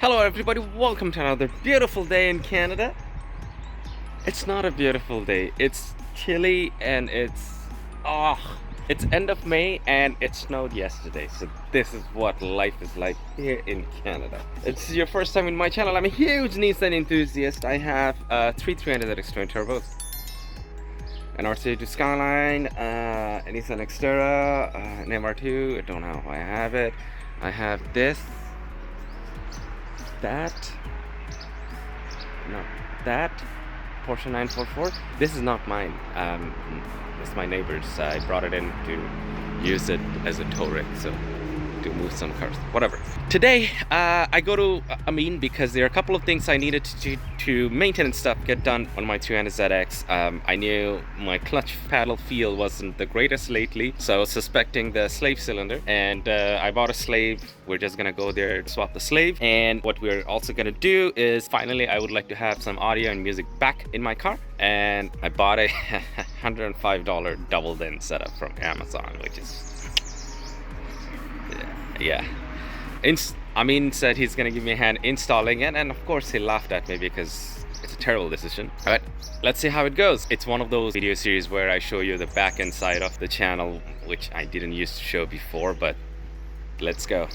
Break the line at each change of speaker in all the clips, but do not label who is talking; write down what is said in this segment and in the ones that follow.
Hello everybody, welcome to another beautiful day in Canada. It's not a beautiful day, it's chilly and it's end of May and it snowed yesterday. So this is what life is like here in Canada. It's your first time in my channel. I'm a huge Nissan enthusiast. I have three 300ZX twin turbos, an R32 Skyline, a Nissan Xterra, an MR2, I don't know how I have it. I have this, that Porsche 944. This is not mine. It's my neighbor's. I brought it in to use it as a tow rig, so to move some cars, whatever. Today I go to Amin because there are a couple of things I needed to maintain and stuff get done on my 300ZX. I knew my clutch paddle feel wasn't the greatest lately, so I was suspecting the slave cylinder, and I bought a slave. We're just gonna go there to swap the slave, and what we're also gonna do is finally I would like to have some audio and music back in my car, and I bought a $105 double din setup from Amazon, which is yeah. Amin said he's gonna give me a hand installing it, and of course he laughed at me because it's a terrible decision. But let's see how it goes. It's one of those video series where I show you the back end side of the channel, which I didn't used to show before, but let's go.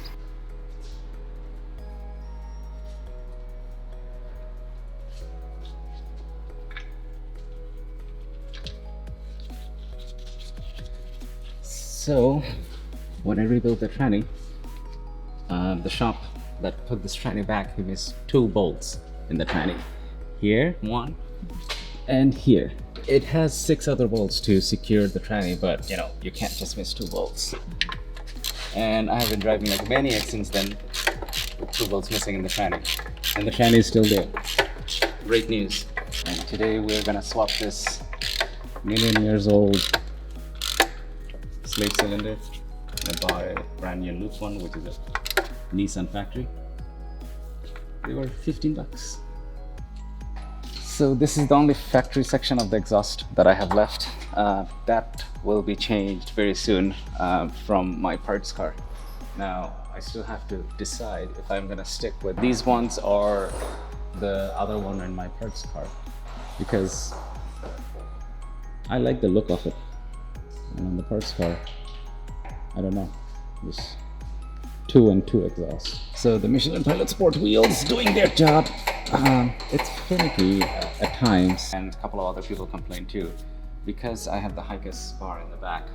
So when I rebuilt the tranny, the shop that put this tranny back, he missed 2 bolts in the tranny. Here, 1, and here. It has 6 other bolts to secure the tranny, but you know, you can't just miss 2 bolts. And I have been driving like a maniac since then, with 2 bolts missing in the tranny. And the tranny is still there. Great news. And today we're gonna swap this million years old slave cylinder. I bought a brand new loop one, which is a Nissan factory. They were 15 bucks. So this is the only factory section of the exhaust that I have left. That will be changed very soon from my parts car. Now I still have to decide if I'm gonna stick with these ones or the other one in my parts car, because I like the look of it. And on the parts car, I don't know, this 2 and 2 exhaust. So the Michelin Pilot Sport wheels doing their job. It's finicky at times, and a couple of other people complain too, because I have the Hikes bar in the back,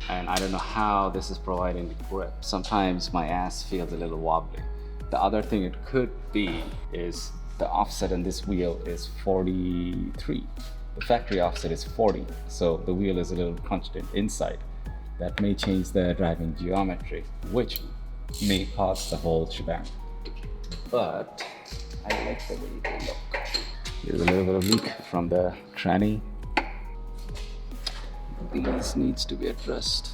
and I don't know how this is providing the grip. Sometimes my ass feels a little wobbly. The other thing it could be is the offset on this wheel is 43. The factory offset is 40, so the wheel is a little punched in inside. That may change the driving geometry, which may cause the whole shebang. But I like the way they look. There's a little bit of leak from the tranny. These needs to be addressed.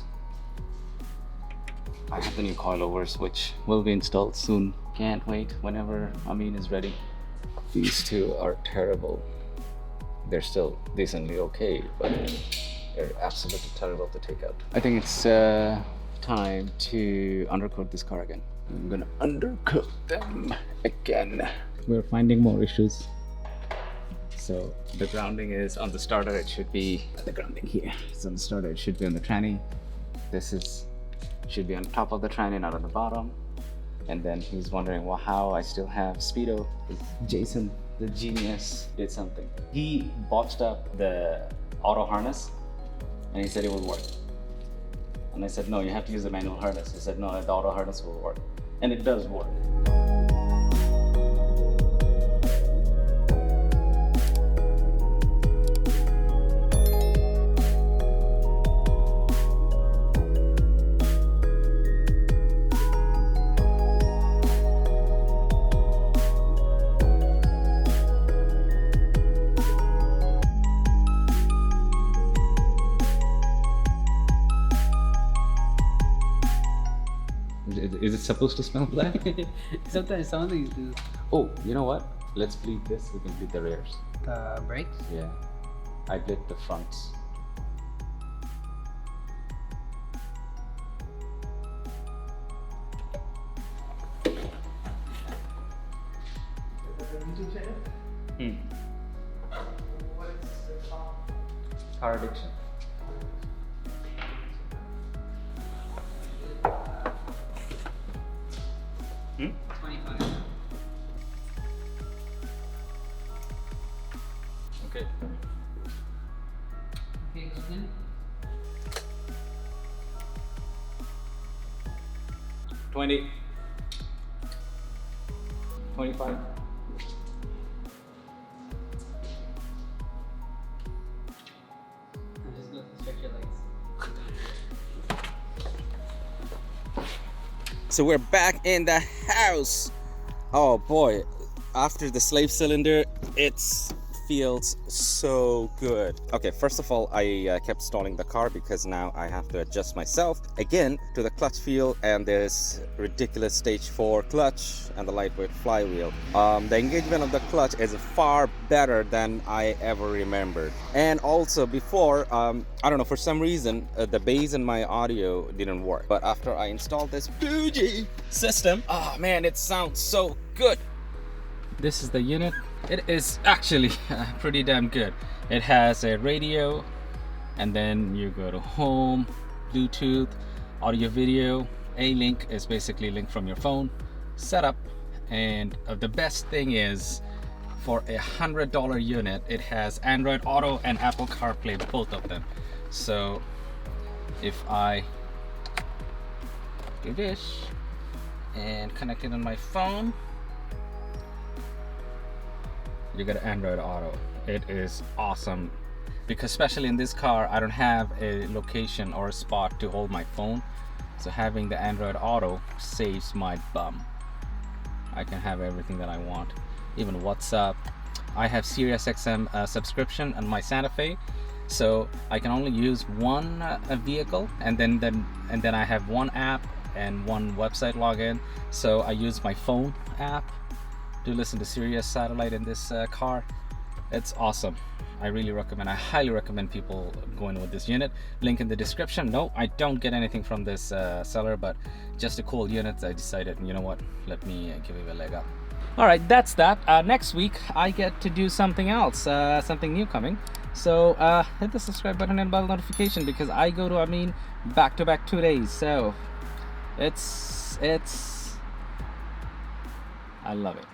I have the new coilovers, which will be installed soon. Can't wait whenever Amin is ready. These 2 are terrible. They're still decently okay, but they're absolutely terrible to take out. I think it's time to undercoat this car again. I'm gonna undercoat them again. We're finding more issues. So the grounding is on the starter. It should be the grounding here. It's on the starter. It should be on the tranny. This should be on top of the tranny, not on the bottom. And then he's wondering, well, how I still have speedo. Jason, the genius, did something. He botched up the auto harness, and he said it would work. And I said, no, you have to use the manual harness. He said, no, the auto harness will work. And it does work. Is it supposed to smell black?
Sometimes some of these do.
Oh, you know what? Let's bleed this. We can bleed the rears.
The brakes?
Yeah. I bleed the fronts. car addiction. Hmm?
25.
Okay.
Okay, goes in.
20. 25.
And just go stretch your legs.
So we're back in the house. Oh boy, after the slave cylinder, it feels so good. Okay, first of all, I kept stalling the car because now I have to adjust myself again to the clutch feel and this ridiculous stage 4 clutch and the lightweight flywheel. The engagement of the clutch is far better than I ever remembered. And also before, I don't know, for some reason, the bass in my audio didn't work. But after I installed this bougie system, oh man, it sounds so good.
This is the unit. It is actually pretty damn good. It has a radio, and then you go to home, Bluetooth, audio video. A-Link is basically link from your phone, setup, and the best thing is for a $100 unit, it has Android Auto and Apple CarPlay, both of them. So if I do this and connect it on my phone, you get Android Auto. It is awesome because especially in this car I don't have a location or a spot to hold my phone, so having the Android Auto saves my bum. I can have everything that I want, even WhatsApp. I have SiriusXM subscription on my Santa Fe, so I can only use one vehicle, and then I have one app and one website login. So I use my phone app to listen to Sirius satellite in this car. It's awesome. I really recommend, I highly recommend people going with this unit. Link in the description. No, I don't get anything from this seller, but just a cool unit. I decided, you know what, let me give it a leg up. All right, that's that. Next week I get to do something else, something new coming. So hit the subscribe button and bell notification because I go to Amin back-to-back 2 days. So it's I love it.